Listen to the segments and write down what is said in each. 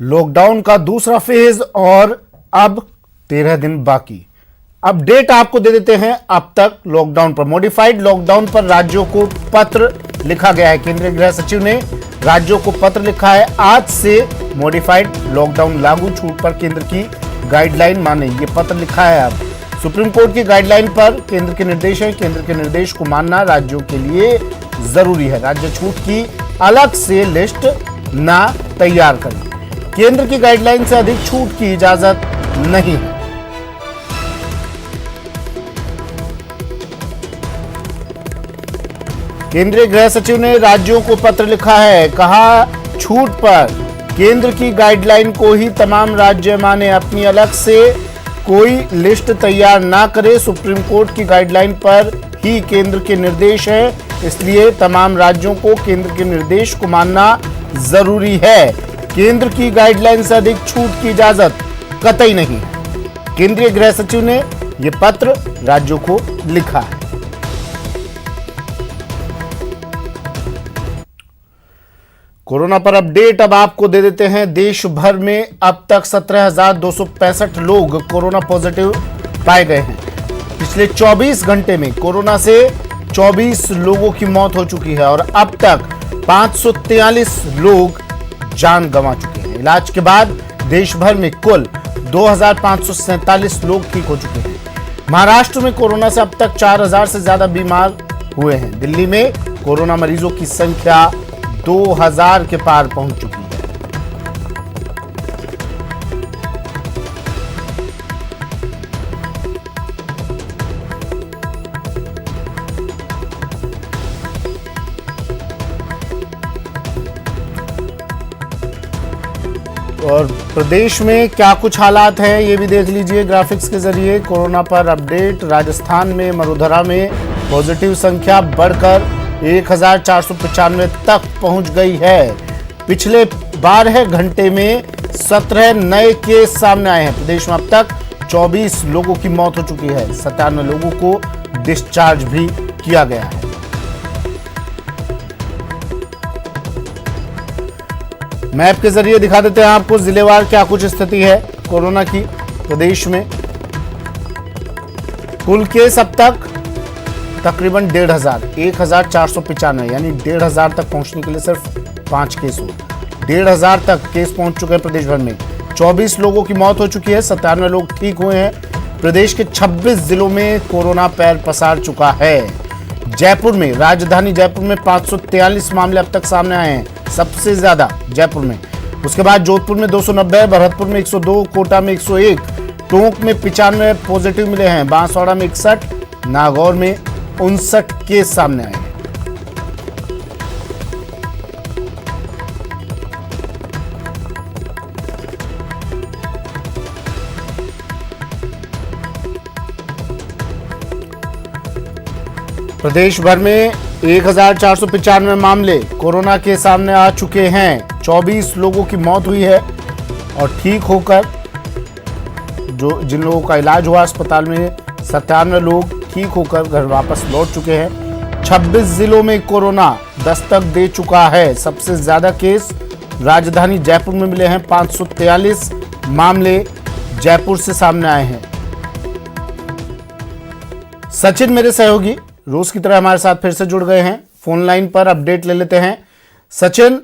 Lockdown का दूसरा phase और अब 13 दिन बाकी। अपडेट आपको दे देते हैं। अब तक लॉकडाउन पर, मॉडिफाइड लॉकडाउन पर राज्यों को पत्र लिखा गया है। केंद्रीय गृह सचिव ने राज्यों को पत्र लिखा है। आज से मॉडिफाइड लॉकडाउन लागू, छूट पर केंद्र की गाइडलाइन माने, ये पत्र लिखा है। अब सुप्रीम कोर्ट की गाइडलाइन पर केंद्र के निर्देश है। केंद्र के निर्देश को मानना राज्यों के लिए जरूरी है। राज्य छूट की अलग से लिस्ट ना तैयार करें। केंद्र की गाइडलाइन से अधिक छूट की इजाजत नहीं है। केंद्रीय गृह सचिव ने राज्यों को पत्र लिखा है। कहा, छूट पर केंद्र की गाइडलाइन को ही तमाम राज्य माने, अपनी अलग से कोई लिस्ट तैयार ना करे। सुप्रीम कोर्ट की गाइडलाइन पर ही केंद्र के निर्देश है, इसलिए तमाम राज्यों को केंद्र के निर्देश को मानना जरूरी है। केंद्र की गाइडलाइन से अधिक छूट की इजाजत कतई नहीं है। केंद्रीय गृह सचिव ने यह पत्र राज्यों को लिखा है। कोरोना पर अपडेट अब आपको दे देते हैं। देश भर में अब तक 17,265 लोग कोरोना पॉजिटिव पाए गए हैं। पिछले 24 घंटे में कोरोना से 24 लोगों की मौत हो चुकी है और अब तक 543 लोग जान गंवा चुके हैं। इलाज के बाद देश भर में कुल 2,547 लोग ठीक हो चुके हैं। महाराष्ट्र में कोरोना से अब तक 4,000 से ज्यादा बीमार हुए हैं। दिल्ली में कोरोना मरीजों की संख्या 2,000 के पार पहुंच चुकी है। और प्रदेश में क्या कुछ हालात हैं ये भी देख लीजिए ग्राफिक्स के जरिए। कोरोना पर अपडेट। राजस्थान में मरुधरा में पॉजिटिव संख्या बढ़कर 1,495 तक पहुंच गई है। पिछले 12 घंटे में 17 नए केस सामने आए हैं। प्रदेश में अब तक 24 लोगों की मौत हो चुकी है। 97 लोगों को डिस्चार्ज भी किया गया है। मैप के जरिए दिखा देते हैं आपको जिलेवार क्या कुछ स्थिति है कोरोना की प्रदेश में। कुल केस अब तक तकरीबन 1,500, 1,495, यानी 1,500 तक पहुंचने के लिए सिर्फ 5 केस हो। 1,500 तक केस पहुंच चुके हैं प्रदेश भर में। 24 लोगों की मौत हो चुकी है। 97 लोग ठीक हुए हैं। प्रदेश के 26 जिलों में कोरोना पैर पसार चुका है। जयपुर में, राजधानी जयपुर में 543 मामले अब तक सामने आए हैं, सबसे ज्यादा जयपुर में। उसके बाद जोधपुर में 290, भरतपुर में 102, कोटा में 101, टोंक में 95 पॉजिटिव मिले हैं, बांसवाड़ा में 61, नागौर में 59 केस सामने आए हैं। प्रदेश भर में 1,495 मामले कोरोना के सामने आ चुके हैं। 24 लोगों की मौत हुई है और ठीक होकर जिन लोगों का इलाज हुआ अस्पताल में, 97 लोग ठीक होकर घर वापस लौट चुके हैं। 26 जिलों में कोरोना दस्तक दे चुका है। सबसे ज्यादा केस राजधानी जयपुर में मिले हैं। 543 मामले जयपुर से सामने आए हैं। सचिन मेरे सहयोगी रोज की तरह हमारे साथ फिर से जुड़ गए हैं। फोन लाइन पर अपडेट ले लेते हैं। सचिन,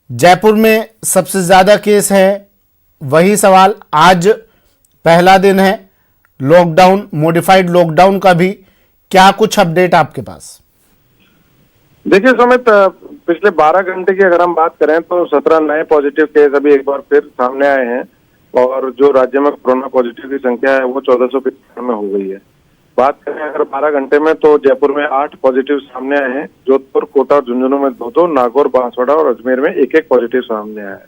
जयपुर में सबसे ज्यादा केस है, वही सवाल, आज पहला दिन है लॉकडाउन, मॉडिफाइड लॉकडाउन का भी, क्या कुछ अपडेट आपके पास? देखिए सुमित, पिछले 12 घंटे की अगर हम बात करें तो 17 नए पॉजिटिव केस अभी एक बार फिर सामने आए हैं और जो राज्य में कोरोना पॉजिटिव की संख्या है वो 1495 में हो गई है। बात करें अगर 12 घंटे में तो जयपुर में 8 पॉजिटिव सामने आए हैं। जोधपुर, कोटा और झुंझुनू में 2-2, नागौर, बांसवाड़ा और अजमेर में 1-1 पॉजिटिव सामने आया है।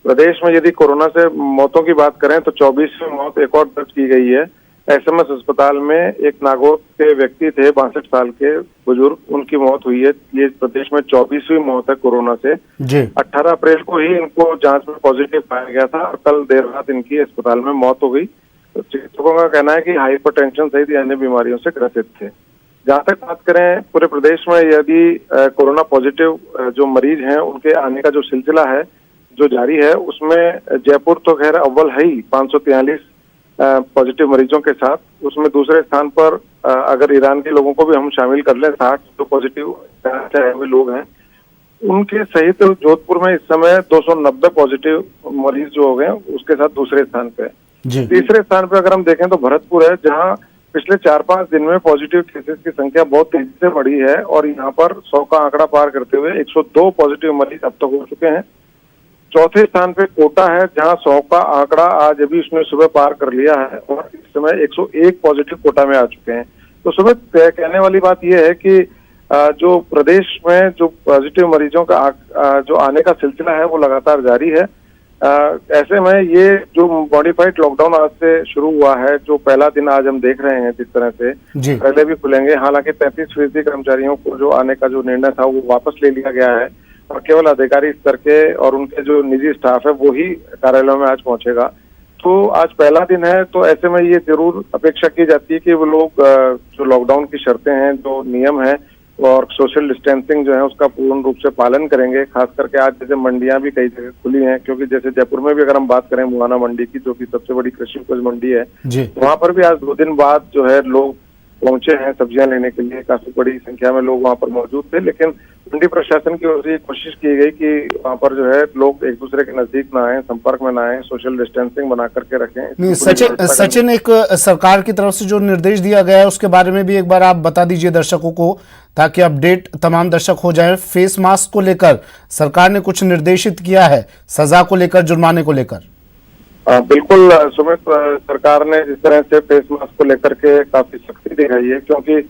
प्रदेश में यदि कोरोना से मौतों की बात करें तो 24वीं मौत एक और दर्ज की गई है। एसएमएस अस्पताल में एक नागौर के व्यक्ति थे, 62 साल के बुजुर्ग, उनकी मौत हुई है। ये प्रदेश में 24वीं मौत है कोरोना से। 18 अप्रैल को ही इनको जांच में पॉजिटिव पाया गया था और कल देर रात इनकी अस्पताल में मौत हो गई। तो चिकित्सकों का कहना है कि हाइपरटेंशन सहित अन्य बीमारियों से ग्रसित थे। जहाँ तक बात करें पूरे प्रदेश में, यदि कोरोना पॉजिटिव जो मरीज हैं उनके आने का जो सिलसिला है, जो जारी है उसमें जयपुर तो खैर अव्वल है ही 543 पॉजिटिव मरीजों के साथ। उसमें दूसरे स्थान पर अगर ईरान के लोगों को भी हम शामिल कर लें 60 जो पॉजिटिव हुए लोग हैं उनके सहित जोधपुर में इस समय 290 पॉजिटिव मरीज जो हो गए उसके साथ दूसरे स्थान पे। तीसरे स्थान पे अगर हम देखें तो भरतपुर है, जहां पिछले 4-5 दिन में पॉजिटिव केसेस की संख्या बहुत तेजी से बढ़ी है और यहाँ पर 100 का आंकड़ा पार करते हुए 102 पॉजिटिव मरीज अब तक हो चुके हैं। चौथे स्थान पे कोटा है, जहां 100 का आंकड़ा आज अभी उसने सुबह पार कर लिया है और इस समय 101 पॉजिटिव कोटा में आ चुके हैं। तो सुबह कहने वाली बात यह है कि जो प्रदेश में जो पॉजिटिव मरीजों का जो आने का सिलसिला है वो लगातार जारी है। ऐसे में ये जो मॉडिफाइड लॉकडाउन आज से शुरू हुआ है, जो पहला दिन आज हम देख रहे हैं जिस तरह से पहले भी खुलेंगे, हालांकि 33% कर्मचारियों को जो आने का जो निर्णय था वो वापस ले लिया गया है और केवल अधिकारी स्तर के और उनके जो निजी स्टाफ है वो ही कार्यालयों में आज पहुंचेगा। तो आज पहला दिन है, तो ऐसे में ये जरूर अपेक्षा की जाती है कि वो लोग जो लॉकडाउन की शर्तें हैं, जो नियम है और सोशल डिस्टेंसिंग जो है उसका पूर्ण रूप से पालन करेंगे। खास करके आज जैसे मंडियां भी कई जगह खुली हैं, क्योंकि जैसे जयपुर में भी अगर हम बात करें मुआना मंडी की, जो कि सबसे बड़ी कृषि उपज मंडी है, वहां पर भी आज 2 दिन बाद जो है लोग पहुंचे हैं सब्जियां लेने के लिए। काफी बड़ी संख्या में लोग वहां पर मौजूद थे, लेकिन मंडी प्रशासन की ओर से कोशिश की गई कि वहां पर जो है लोग एक दूसरे के नजदीक ना आए, संपर्क में ना आए, सोशल डिस्टेंसिंग बना करके रखें। नहीं, सचिन एक सरकार की तरफ से जो निर्देश दिया गया है उसके बारे में भी एक बार आप बता दीजिए दर्शकों को, ताकि अपडेट तमाम दर्शक हो जाए। फेस मास्क को लेकर सरकार ने कुछ निर्देशित किया है, सजा को लेकर, जुर्माने को लेकर। बिल्कुल सुमित, सरकार ने जिस तरह से फेस मास्क को लेकर के काफी सख्ती दिखाई है, क्योंकि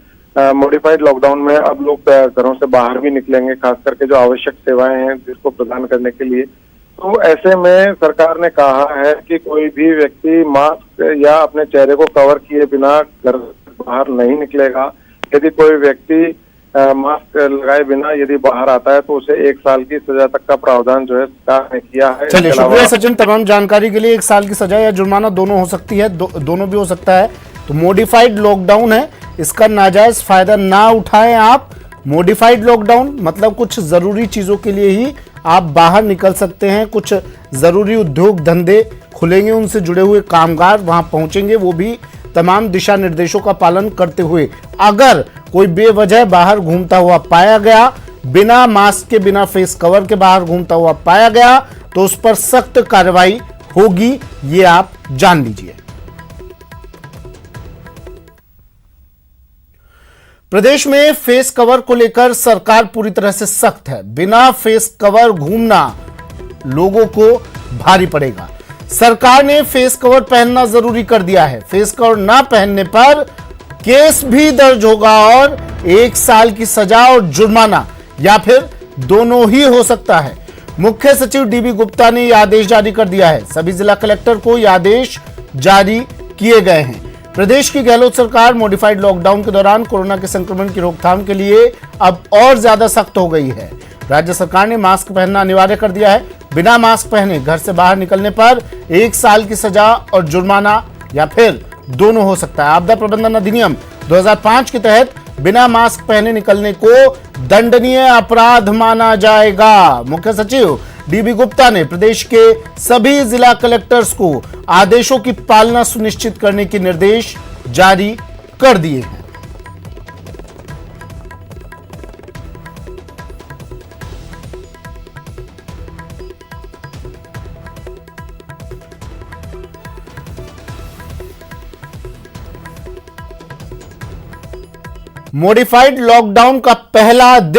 मॉडिफाइड लॉकडाउन में अब लोग घरों से बाहर भी निकलेंगे, खास करके जो आवश्यक सेवाएं हैं जिसको प्रदान करने के लिए। तो ऐसे में सरकार ने कहा है कि कोई भी व्यक्ति मास्क या अपने चेहरे को कवर किए बिना घर से बाहर नहीं निकलेगा। यदि कोई व्यक्ति मास्क लगाए बिना यदि बाहर आता है तो उसे 1 साल की सजा तक का प्रावधान जो है सरकार ने किया है। चलिए, शुक्रिया सचिन तमाम जानकारी के लिए। 1 साल की सजा या जुर्माना दोनों हो सकती है, दोनों भी हो सकता है। तो मॉडिफाइड लॉकडाउन है, इसका नाजायज फायदा ना उठाएं आप। मॉडिफाइड लॉकडाउन मतलब कुछ जरूरी चीजों के लिए ही आप बाहर निकल सकते हैं, कुछ जरूरी उद्योग धंधे खुलेंगे, उनसे जुड़े हुए कामगार वहां पहुंचेंगे, वो भी तमाम दिशा निर्देशों का पालन करते हुए। अगर कोई बेवजह बाहर घूमता हुआ पाया गया, बिना मास्क के, बिना फेस कवर के बाहर घूमता हुआ पाया गया, तो उस पर सख्त कार्रवाई होगी, ये आप जान लीजिए। प्रदेश में फेस कवर को लेकर सरकार पूरी तरह से सख्त है। बिना फेस कवर घूमना लोगों को भारी पड़ेगा। सरकार ने फेस कवर पहनना जरूरी कर दिया है। फेस कवर ना पहनने पर केस भी दर्ज होगा और 1 साल की सजा और जुर्माना या फिर दोनों ही हो सकता है। मुख्य सचिव डीबी गुप्ता ने यह आदेश जारी कर दिया है। सभी जिला कलेक्टर को यह आदेश जारी किए गए हैं। प्रदेश की गहलोत सरकार मॉडिफाइड लॉकडाउन के दौरान कोरोना के संक्रमण की रोकथाम के लिए अब और ज्यादा सख्त हो गई है। राज्य सरकार ने मास्क पहनना अनिवार्य कर दिया है। बिना मास्क पहने घर से बाहर निकलने पर 1 साल की सजा और जुर्माना या फिर दोनों हो सकता है। आपदा प्रबंधन अधिनियम 2005 के तहत बिना मास्क पहने निकलने को दंडनीय अपराध माना जाएगा। मुख्य सचिव डीबी गुप्ता ने प्रदेश के सभी जिला कलेक्टर्स को आदेशों की पालना सुनिश्चित करने के निर्देश जारी कर दिए हैं। मॉडिफाइड लॉकडाउन का पहला दिन